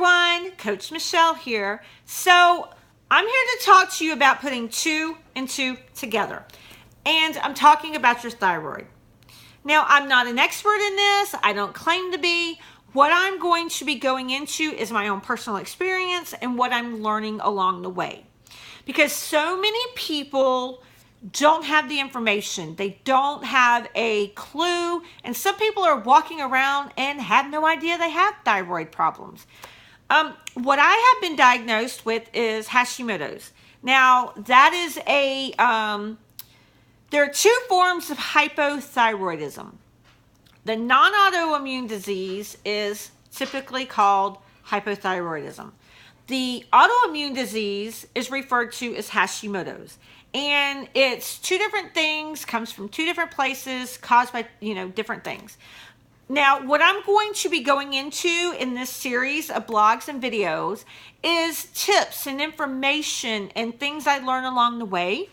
everyone, Coach Michelle here. So I'm here to talk to you about putting two and two together. And I'm talking about your thyroid. Now, I'm not an expert in this. I don't claim to be. What I'm going to be going into is my own personal experience and what I'm learning along the way. Because so many people don't have the information. They don't have a clue. And some people are walking around and have no idea they have thyroid problems. What I have been diagnosed with is Hashimoto's. Now, that is there are two forms of hypothyroidism. The non-autoimmune disease is typically called hypothyroidism. The autoimmune disease is referred to as Hashimoto's. And it's two different things, comes from two different places, caused by, different things. Now, what I'm going to be going into in this series of blogs and videos is tips and information and things I learn along the way,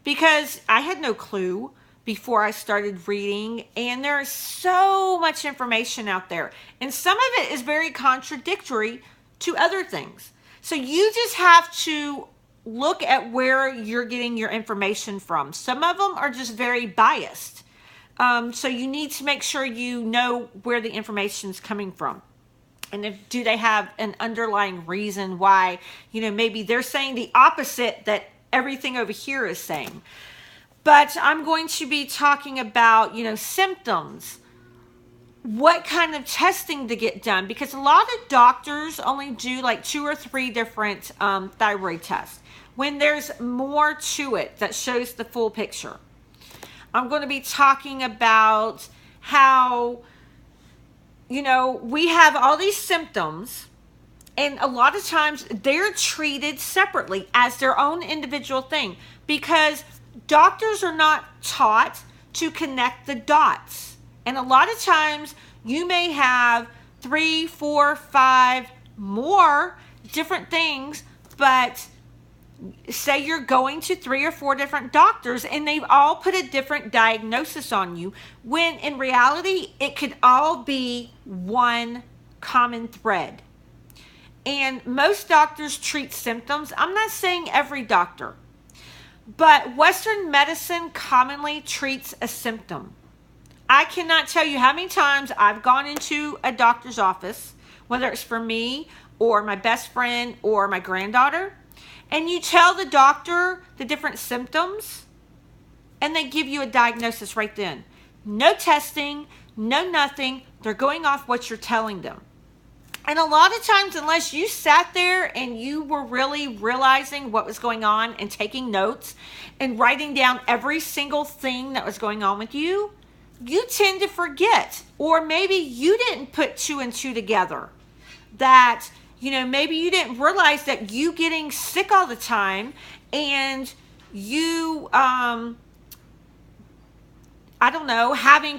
because I had no clue before I started reading, and there is so much information out there, and some of it is very contradictory to other things. So you just have to look at where you're getting your information from. Some of them are just very biased. So you need to make sure you know where the information is coming from. And do they have an underlying reason why, maybe they're saying the opposite that everything over here is saying. But I'm going to be talking about, symptoms, what kind of testing to get done, because a lot of doctors only do like 2 or 3 different thyroid tests, when there's more to it that shows the full picture. I'm going to be talking about how, we have all these symptoms, and a lot of times they're treated separately as their own individual thing, because doctors are not taught to connect the dots. And a lot of times you may have 3, 4, 5 more different things, but say you're going to 3 or 4 different doctors and they've all put a different diagnosis on you, when in reality it could all be one common thread. And most doctors treat symptoms. I'm not saying every doctor, but Western medicine commonly treats a symptom. I cannot tell you how many times I've gone into a doctor's office, whether it's for me or my best friend or my granddaughter, and you tell the doctor the different symptoms, and they give you a diagnosis right then. No testing, no nothing. They're going off what you're telling them. And a lot of times, unless you sat there and you were really realizing what was going on and taking notes and writing down every single thing that was going on with you, you tend to forget. Or maybe you didn't put 2 and 2 together. That, maybe you didn't realize that you getting sick all the time and you, having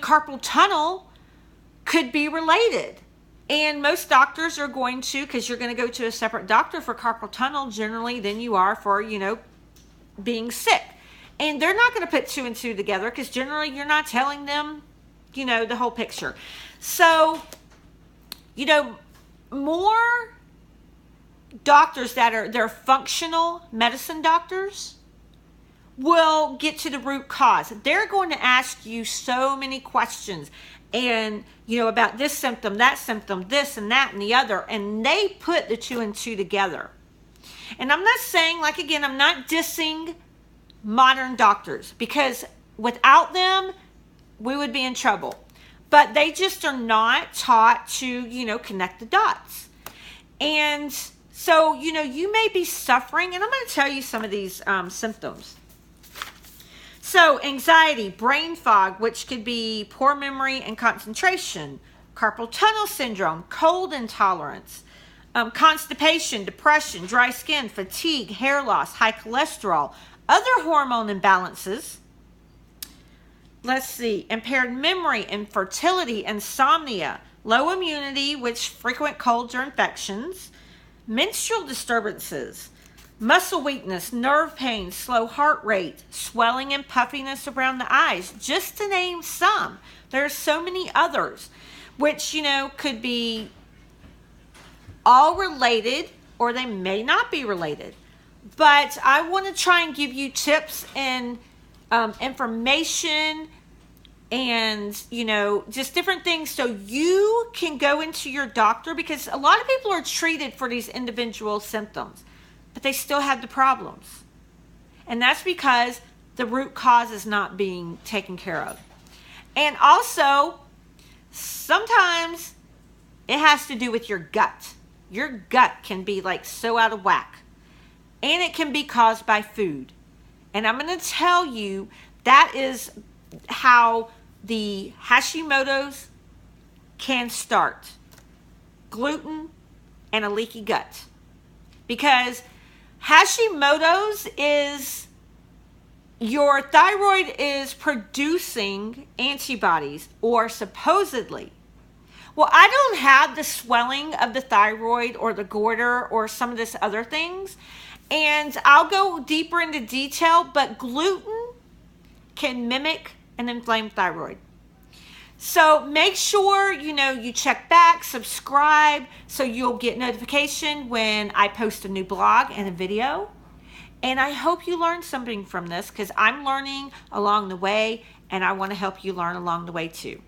carpal tunnel could be related. And most doctors are going to, because you're going to go to a separate doctor for carpal tunnel generally than you are for, being sick. And they're not going to put 2 and 2 together, because generally you're not telling them, the whole picture. So, more doctors they're functional medicine doctors will get to the root cause. They're going to ask you so many questions and, about this symptom, this and that and the other, and they put the 2 and 2 together. And I'm not saying, I'm not dissing modern doctors, because without them, we would be in trouble. But they just are not taught to, connect the dots. And so, you may be suffering, and I'm going to tell you some of these symptoms. So, anxiety, brain fog, which could be poor memory and concentration, carpal tunnel syndrome, cold intolerance, constipation, depression, dry skin, fatigue, hair loss, high cholesterol, other hormone imbalances. Let's see, impaired memory, infertility, insomnia, low immunity, which frequent colds or infections, menstrual disturbances, muscle weakness, nerve pain, slow heart rate, swelling and puffiness around the eyes, just to name some. There are so many others, which, could be all related or they may not be related. But I want to try and give you tips and information and, you know, just different things so you can go into your doctor, because a lot of people are treated for these individual symptoms, but they still have the problems. And that's because the root cause is not being taken care of. And also, sometimes it has to do with your gut. Your gut can be like so out of whack. And it can be caused by food. And I'm going to tell you that is how the Hashimoto's can start. Gluten and a leaky gut. Because Hashimoto's is your thyroid is producing antibodies, or supposedly. Well, I don't have the swelling of the thyroid or the goiter or some of this other things. And I'll go deeper into detail, but gluten can mimic an inflamed thyroid. So make sure, you know, you check back, subscribe, so you'll get notification when I post a new blog and a video. And I hope you learned something from this, because I'm learning along the way, and I want to help you learn along the way too.